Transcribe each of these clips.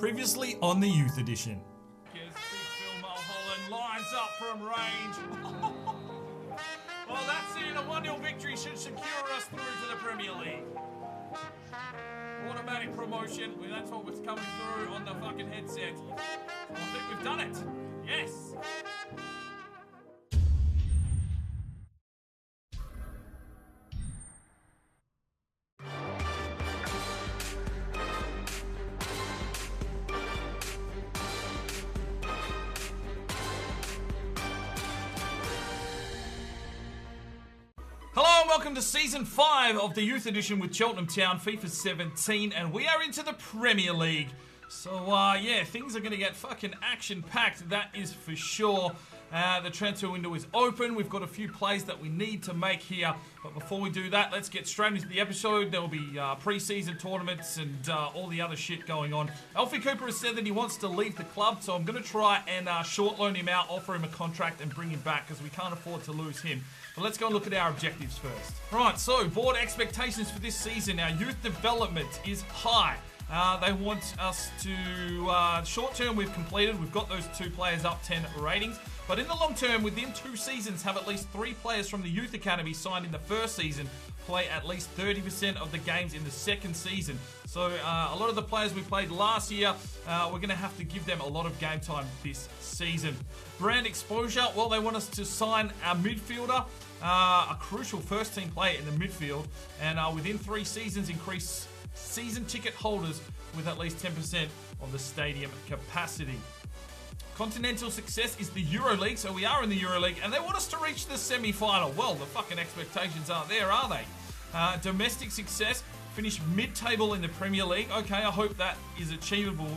Previously on the Youth Edition. Big Phil Mulholland lines up from range. Well, that's it. A 1-0 victory should secure us through to the Premier League. Automatic promotion. Well, that's what was coming through on the fucking headset. I think we've done it. Yes. Hello and welcome to Season 5 of the Youth Edition with Cheltenham Town, FIFA 17, and we are into the Premier League. So, yeah, things are going to get fucking action-packed, that is for sure. The transfer window is open. We've got a few plays that we need to make here. But before we do that, let's get straight into the episode. There will be pre-season tournaments and all the other shit going on. Alfie Cooper has said that he wants to leave the club, so I'm going to try and short loan him out, offer him a contract and bring him back because we can't afford to lose him. But let's go and look at our objectives first. Right, so board expectations for this season. Our youth development is high. They want us to, short term we've completed, we've got those 2 players up 10 ratings, but in the long term, within 2 seasons, have at least 3 players from the youth academy signed in the first season, play at least 30% of the games in the second season. So a lot of the players we played last year, we're going to have to give them a lot of game time this season. Brand exposure, well, they want us to sign our midfielder, a crucial first team player in the midfield, and within 3 seasons increase season ticket holders with at least 10% of the stadium capacity. Continental success is the EuroLeague, so we are in the EuroLeague, and they want us to reach the semi-final. Well, the fucking expectations aren't there, are they? Domestic success, finish mid-table in the Premier League. Okay, I hope that is achievable,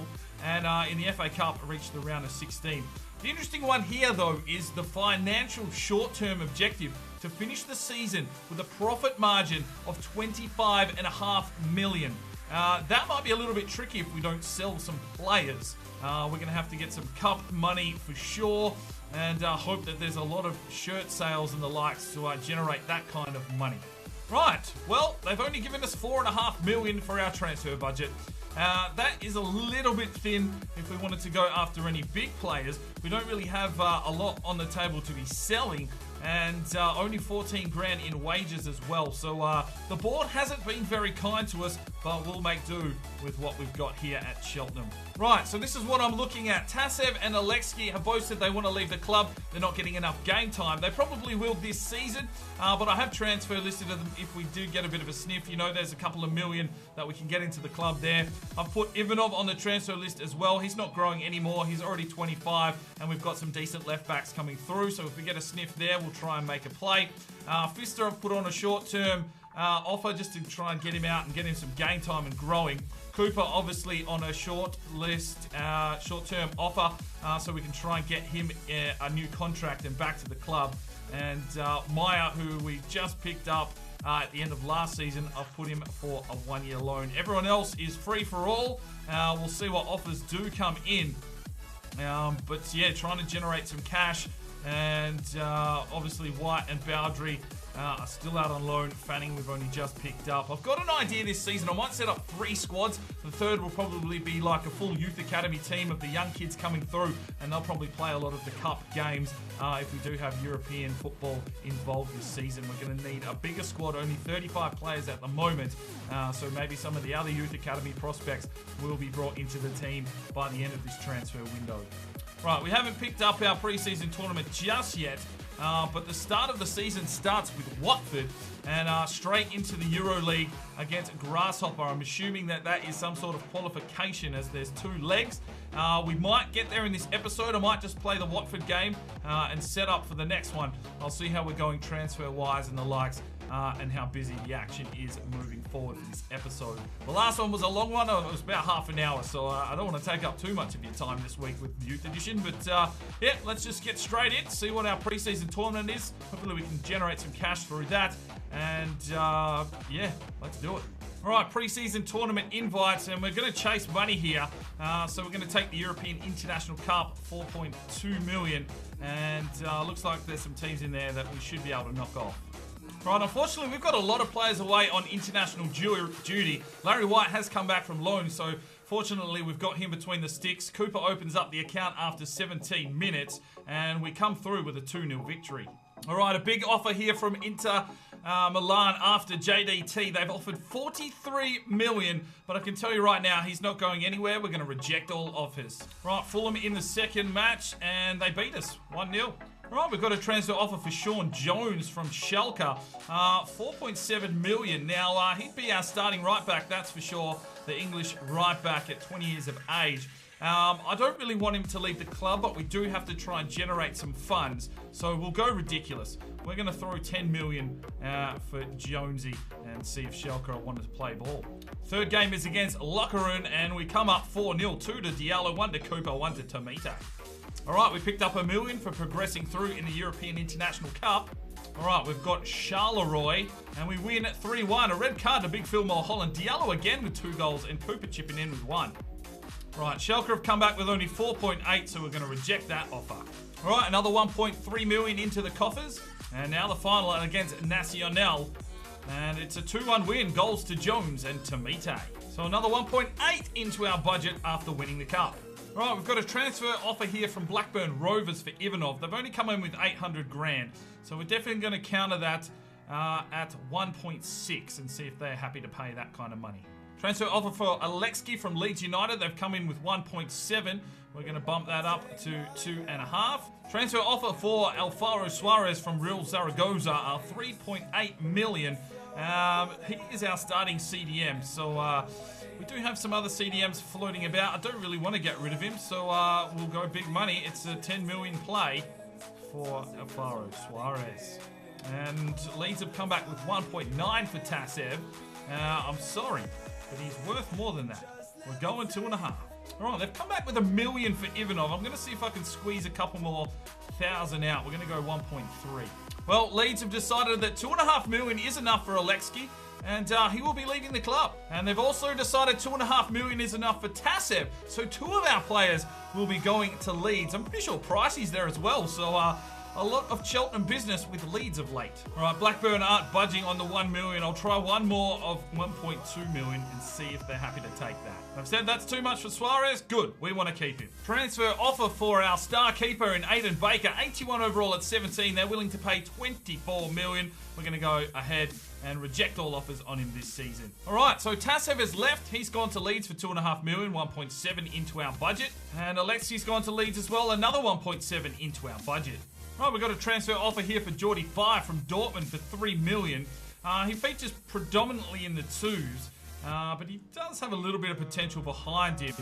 and in the FA Cup, reach the round of 16. The interesting one here, though, is the financial short-term objective to finish the season with a profit margin of $25.5 million. That might be a little bit tricky if we don't sell some players. We're going to have to get some cup money for sure, and hope that there's a lot of shirt sales and the likes to generate that kind of money. Right, well, they've only given us $4.5 million for our transfer budget. That is a little bit thin if we wanted to go after any big players. We don't really have a lot on the table to be selling, and only 14 grand in wages as well. So the board hasn't been very kind to us, but we'll make do with what we've got here at Cheltenham. Right, so this is what I'm looking at. Tasev and Alexki have both said they want to leave the club. They're not getting enough game time. They probably will this season, but I have transfer listed them if we do get a bit of a sniff. You know, there's a couple of million that we can get into the club there. I've put Ivanov on the transfer list as well. He's not growing anymore. He's already 25, and we've got some decent left backs coming through. So if we get a sniff there, we'll try and make a play. Pfister I've put on a short-term offer just to try and get him out and get him some game time and growing. Cooper obviously on a short-term offer, so we can try and get him a new contract and back to the club. And Meyer, who we just picked up at the end of last season, I've put him for a 1-year loan. Everyone else is free for all. We'll see what offers do come in. But yeah, trying to generate some cash. And obviously White and Bowdry are still out on loan. Fanning we've only just picked up. I've got an idea this season. I might set up 3 squads. The third will probably be like a full youth academy team of the young kids coming through, and they'll probably play a lot of the cup games if we do have European football involved this season. We're going to need a bigger squad, only 35 players at the moment, so maybe some of the other youth academy prospects will be brought into the team by the end of this transfer window. Right, we haven't picked up our pre-season tournament just yet, but the start of the season starts with Watford and straight into the EuroLeague against Grasshopper. I'm assuming that that is some sort of qualification as there's 2 legs. We might get there in this episode. I might just play the Watford game and set up for the next one. I'll see how we're going transfer-wise and the likes. And how busy the action is moving forward for this episode. The last one was a long one. It was about half an hour, so I don't want to take up too much of your time this week with the Youth Edition. But yeah, let's just get straight in, see what our pre-season tournament is. Hopefully we can generate some cash through that. And yeah, let's do it. All right, pre-season tournament invites, and we're going to chase money here. So we're going to take the European International Cup, 4.2 million. And looks like there's some teams in there that we should be able to knock off. Right, unfortunately, we've got a lot of players away on international duty. Larry White has come back from loan, so Fortunately, we've got him between the sticks. Cooper opens up the account after 17 minutes, and we come through with a 2-0 victory. All right, a big offer here from Inter Milan after JDT. They've offered 43 million, but I can tell you right now, he's not going anywhere. We're going to reject all offers. Right, Fulham in the second match, and they beat us 1-0. Right, we've got a transfer offer for Sean Jones from Schalke, 4.7 million. Now, he'd be our starting right back, that's for sure. The English right back at 20 years of age. I don't really want him to leave the club, but we do have to try and generate some funds. So we'll go ridiculous. We're going to throw 10 million for Jonesy and see if Schalke wanted to play ball. Third game is against Luckeroon, and we come up 4-0. 2 to Diallo, 1 to Cooper, 1 to Tomita. All right, we picked up $1 million for progressing through in the European International Cup. All right, we've got Charleroi, and we win at 3-1. A red card to Big Phil Mulholland. Diallo again with 2 goals, and Cooper chipping in with 1. Right, Schalke have come back with only 4.8, so we're going to reject that offer. All right, another 1.3 million into the coffers. And now the final against Nacional. And it's a 2-1 win. Goals to Jones and Tomita. So another 1.8 into our budget after winning the cup. All right, we've got a transfer offer here from Blackburn Rovers for Ivanov. They've only come in with 800 grand. So we're definitely going to counter that at 1.6 and see if they're happy to pay that kind of money. Transfer offer for Alexki from Leeds United. They've come in with 1.7. We're going to bump that up to 2.5. Transfer offer for Alvaro Suarez from Real Zaragoza, 3.8 million. He is our starting CDM, so we do have some other CDMs floating about. I don't really want to get rid of him, so we'll go big money. It's a 10 million play for Alvaro Suarez. And Leeds have come back with 1.9 for Tasev. I'm sorry, but he's worth more than that. We're going 2.5. All right, they've come back with $1 million for Ivanov. I'm going to see if I can squeeze a couple more thousand out. We're going to go 1.3. Well, Leeds have decided that 2.5 million is enough for Alexki, and he will be leaving the club. And they've also decided 2.5 million is enough for Tasev. So 2 of our players will be going to Leeds. I'm pretty sure Pricey's there as well. So a lot of Cheltenham business with Leeds of late. All right, Blackburn aren't budging on the 1 million. I'll try one more of 1.2 million and see if they're happy to take that. I've said that's too much for Suarez. Good, we want to keep him. Transfer offer for our star keeper in Aiden Baker, 81 overall at 17. They're willing to pay 24 million. We're going to go ahead and reject all offers on him this season. All right, so Tasev has left. He's gone to Leeds for 2.5 million, 1.7 into our budget. And Alexi's gone to Leeds as well, another 1.7 into our budget. Right, we've got a transfer offer here for Geordie Five from Dortmund for 3 million. He features predominantly in the 2s, but he does have a little bit of potential behind him.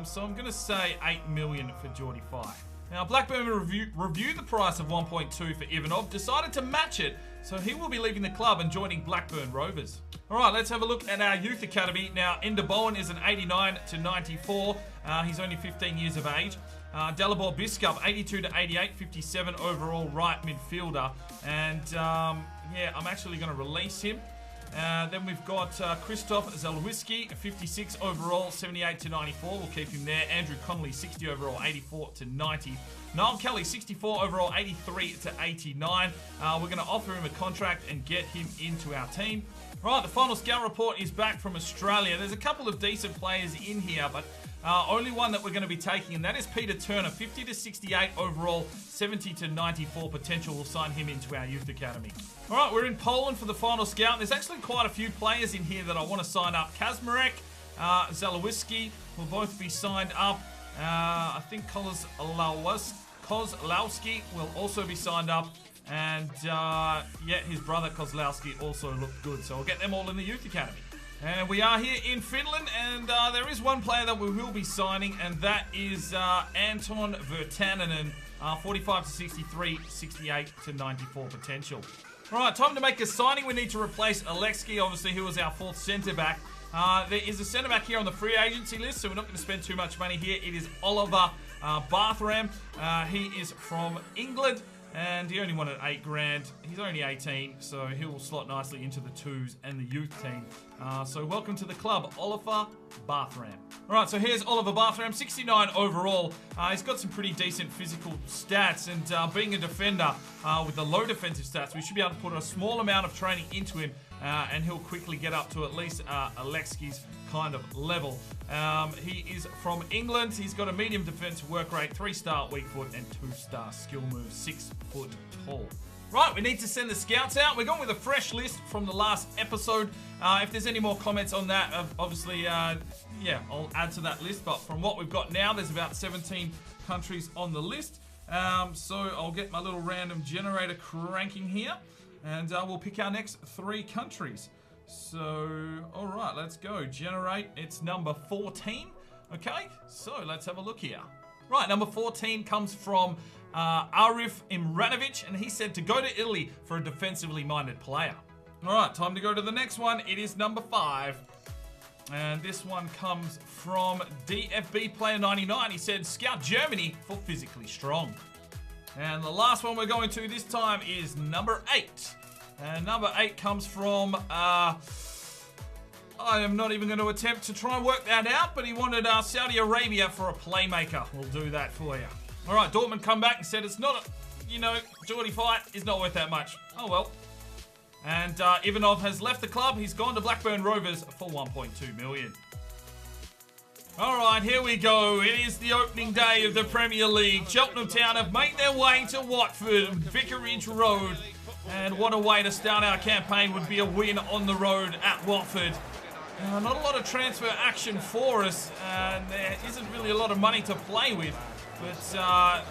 So I'm going to say 8 million for Geordie Five. Now, Blackburn reviewed the price of 1.2 for Ivanov, decided to match it, so he will be leaving the club and joining Blackburn Rovers. All right, let's have a look at our youth academy. Now, Ender Bowen is an 89 to 94. He's only 15 years of age. Dalibor Biscup, 82 to 88, 57 overall right midfielder. And yeah, I'm actually going to release him. Then we've got Christoph Zalewski, 56 overall, 78 to 94. We'll keep him there. Andrew Connolly, 60 overall, 84 to 90. Noel Kelly, 64 overall, 83 to 89. We're going to offer him a contract and get him into our team. Right, the final scout report is back from Australia. There's a couple of decent players in here, but only one that we're going to be taking, and that is Peter Turner, 50 to 68 overall, 70 to 94 potential. We'll sign him into our youth academy. All right, we're in Poland for the final scout. There's actually quite a few players in here that I want to sign up. Kazmarek, Zalewski will both be signed up. I think Kozlowski will also be signed up. And yeah, his brother Kozlowski also looked good. So I'll get them all in the youth academy. And we are here in Finland, and there is one player that we will be signing, and that is Anton Virtanen, 45 to 63, 68 to 94 potential. All right, time to make a signing. We need to replace Alexki, obviously, who was our 4th centre-back. There is a centre-back here on the free agency list, so we're not going to spend too much money here. It is Oliver Barthram. He is from England. And he only wanted 8 grand. He's only 18, so he will slot nicely into the 2s and the youth team. So welcome to the club, Oliver Barthram. All right, so here's Oliver Barthram, 69 overall. He's got some pretty decent physical stats, and being a defender with the low defensive stats, we should be able to put a small amount of training into him and he'll quickly get up to at least Alexki's kind of level. He is from England. He's got a medium defense work rate, 3-star weak foot, and 2-star skill move, 6 foot tall. Right, we need to send the scouts out. We're going with a fresh list from the last episode. If there's any more comments on that, obviously, yeah, I'll add to that list. But from what we've got now, there's about 17 countries on the list. So I'll get my little random generator cranking here, and we'll pick our next 3 countries. So, all right, let's go. Generate. It's number 14. Okay, so let's have a look here. Right, number 14 comes from Arif Imranovic, and he said to go to Italy for a defensively minded player. All right, time to go to the next one. It is number 5. And this one comes from DFB Player 99. He said, scout Germany for physically strong. And the last one we're going to this time is number 8. And number 8 comes from, I am not even going to attempt to try and work that out, but he wanted Saudi Arabia for a playmaker. We'll do that for you. All right, Dortmund come back and said it's not, Geordie Fight is not worth that much. Oh, well. And Ivanov has left the club. He's gone to Blackburn Rovers for 1.2 million. All right, here we go. It is the opening day of the Premier League. Cheltenham Town have made their way to Watford, Vicarage Road. And what a way to start our campaign would be a win on the road at Watford. Not a lot of transfer action for us. There isn't really a lot of money to play with. But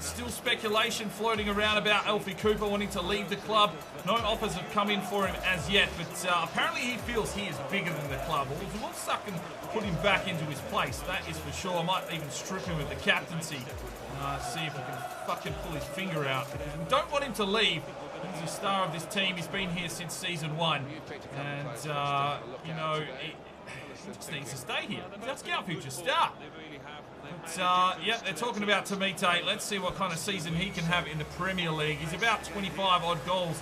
still speculation floating around about Alfie Cooper wanting to leave the club. No offers have come in for him as yet, but apparently he feels he is bigger than the club. We'll suck and put him back into his place, that is for sure. I might even strip him of the captaincy. See if he can fucking pull his finger out. Because we don't want him to leave. He's the star of this team. He's been here since season 1. And, he just needs to stay here. That's our future star. But, yeah, they're talking about Tamite. Let's see what kind of season he can have in the Premier League. He's about 25 odd goals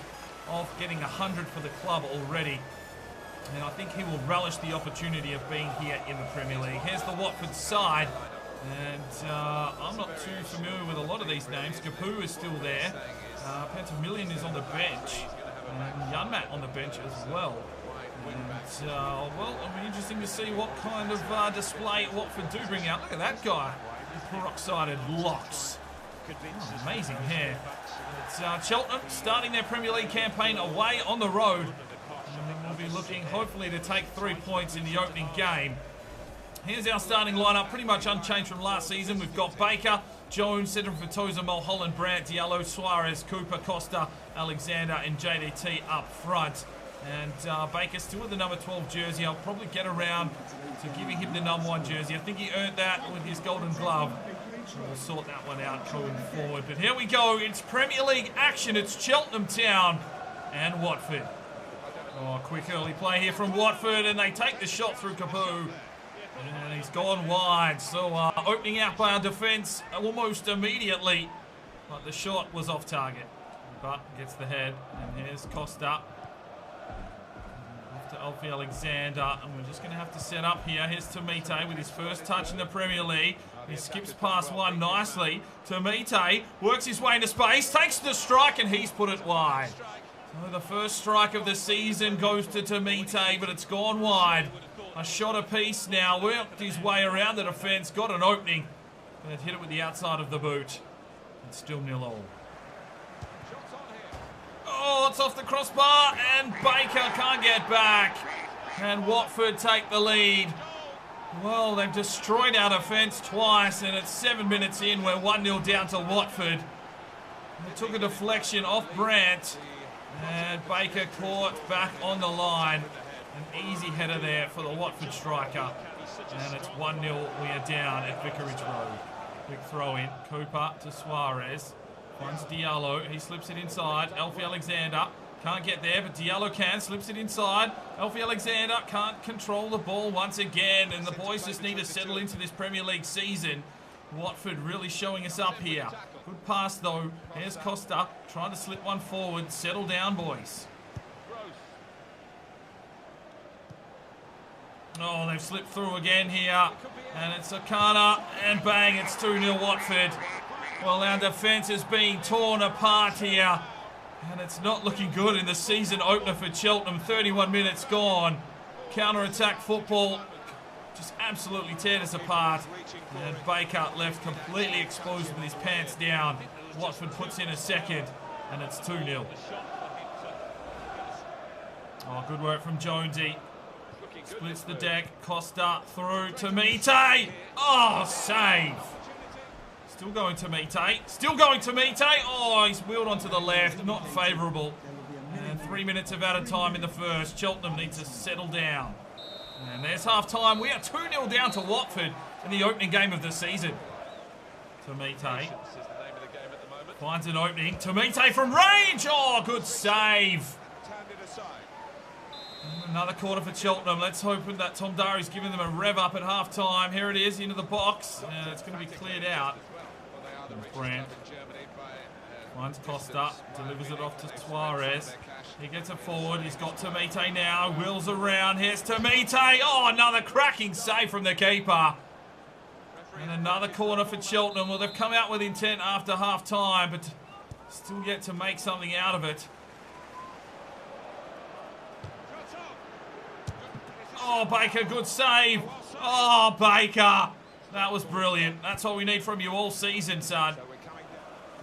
off getting 100 for the club already. And I think he will relish the opportunity of being here in the Premier League. Here's the Watford side. And I'm not too familiar with a lot of these names. Capu is still there. Pentamillion is on the bench. And Janmat on the bench as well. And, well, it'll be interesting to see what kind of display Watford do bring out. Look at that guy. Peroxided locks. Oh, amazing hair. It's Cheltenham starting their Premier League campaign away on the road. And we'll be looking, hopefully, to take 3 points in the opening game. Here's our starting lineup, pretty much unchanged from last season. We've got Baker, Jones, Cedric Vitosa, Mulholland, Brandt, Diallo, Suarez, Cooper, Costa, Alexander, and JDT up front. And Baker still with the number 12 jersey. I'll probably get around to giving him the number 1 jersey. I think he earned that with his golden glove. So we'll sort that one out going forward. But here we go. It's Premier League action. It's Cheltenham Town and Watford. Oh, quick early play here from Watford, and they take the shot through Capu. And he's gone wide. So opening out by our defence almost immediately. But the shot was off target. But gets the head. And here's Costa. To Alfie Alexander, and we're just going to have to set up here. Here's Tamite with his first touch in the Premier League. He skips past one nicely. Tamite works his way into space, takes the strike, and he's put it wide. So the first strike of the season goes to Tamite, but it's gone wide. A shot apiece now, worked his way around the defence, got an opening, but hit it with the outside of the boot. It's still 0-0. Oh, it's off the crossbar, and Baker can't get back. And Watford take the lead. Well, they've destroyed our defence twice, and it's 7 minutes in. We're 1-0 down to Watford. They took a deflection off Brandt, and Baker caught back on the line. An easy header there for the Watford striker. And it's 1-0. We are down at Vicarage Road. Quick throw in. Cooper to Suarez. Finds Diallo, he slips it inside. Alfie Alexander can't get there, but Diallo can, slips it inside. Alfie Alexander can't control the ball once again, and the boys just need to settle into this Premier League season. Watford really showing us up here. Good pass though. Here's Costa trying to slip one forward. Settle down, boys. Oh, they've slipped through again here, and it's Akana, and bang, it's 2-0 Watford. Well, our defence is being torn apart here. And it's not looking good in the season opener for Cheltenham. 31 minutes gone. Counter-attack football just absolutely teared us apart. And Baker left completely exposed with his pants down. Watford puts in a second, and it's 2-0. Oh, good work from Jonesy. Splits the deck. Costa through to Mite. Oh, save. Still going to Mite. Still going to Mite. Oh, he's wheeled onto the left. Not favourable. And 3 minutes of added time in the first. Cheltenham needs to settle down. And there's half time. We are 2-0 down to Watford in the opening game of the season. Tomite finds an opening. Tomite from range. Oh, good save. And another corner for Cheltenham. Let's hope that Thom Darri's giving them a rev up at half time. Here it is into the box. And it's going to be cleared out. Brandt finds Costa. Delivers it off to Suarez. He gets it forward. He's got Tomite now. Wheels around. Here's Tomite. Oh, another cracking save from the keeper. And another corner for Cheltenham. Well, they've come out with intent after half time, but still yet to make something out of it. Oh, Baker, good save. Oh, Baker. That was brilliant. That's what we need from you all season, son.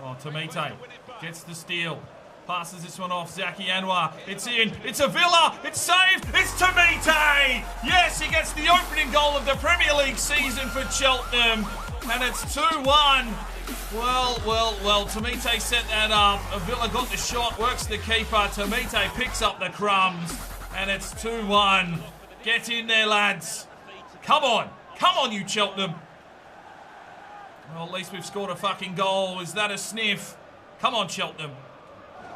Oh, Tomite gets the steal. Passes this one off. Zaki Anwar. It's in. It's a Villa. It's saved. It's Tomite. Yes, he gets the opening goal of the Premier League season for Cheltenham. And it's 2-1. Well. Tomite set that up. Villa got the shot. Works the keeper. Tomite picks up the crumbs. And it's 2-1. Get in there, lads. Come on. Come on, you Cheltenham. Well, at least we've scored a fucking goal. Is that a sniff? Come on, Cheltenham.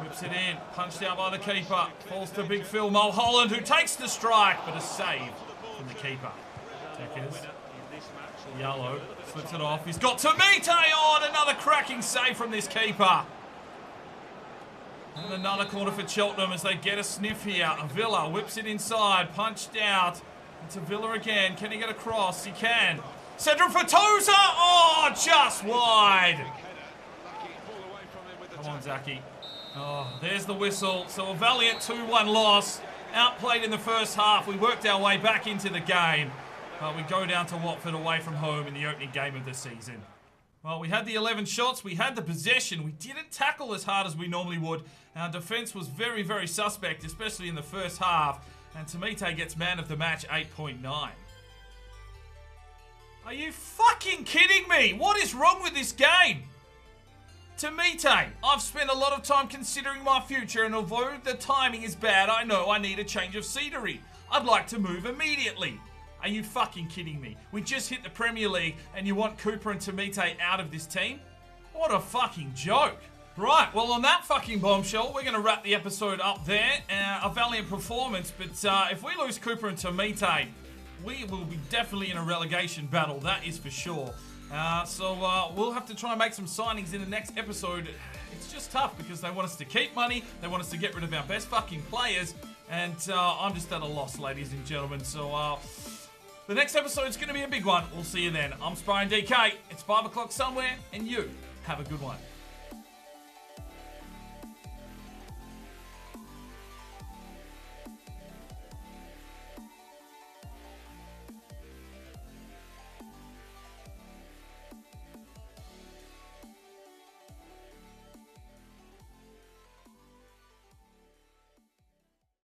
Whips it in. Punched out by the keeper. Falls to Big Phil Mulholland, who takes the strike, but a save from the keeper. Checkers. Yellow. Flips it off. He's got Tomite on. Another cracking save from this keeper. And another corner for Cheltenham as they get a sniff here. Villa whips it inside. Punched out. It's a Villa again. Can he get across? He can. Central for Toza. Oh, just wide. Come on, Zaki. Oh, there's the whistle. So a valiant 2-1 loss. Outplayed in the first half. We worked our way back into the game. We go down to Watford away from home in the opening game of the season. Well, we had the 11 shots. We had the possession. We didn't tackle as hard as we normally would. Our defence was very, very suspect, especially in the first half. And Tomite gets man of the match, 8.9. Are you fucking kidding me? What is wrong with this game? Tomite, I've spent a lot of time considering my future, and although the timing is bad, I know I need a change of scenery. I'd like to move immediately. Are you fucking kidding me? We just hit the Premier League and you want Cooper and Tomite out of this team? What a fucking joke. Right, well, on that fucking bombshell, we're going to wrap the episode up there. A valiant performance, but if we lose Cooper and Tomite, we will be definitely in a relegation battle, that is for sure. So we'll have to try and make some signings in the next episode. It's just tough because they want us to keep money, they want us to get rid of our best fucking players, and I'm just at a loss, ladies and gentlemen. So the next episode is going to be a big one. We'll see you then. I'm Spying DK. It's 5 o'clock somewhere, and you have a good one.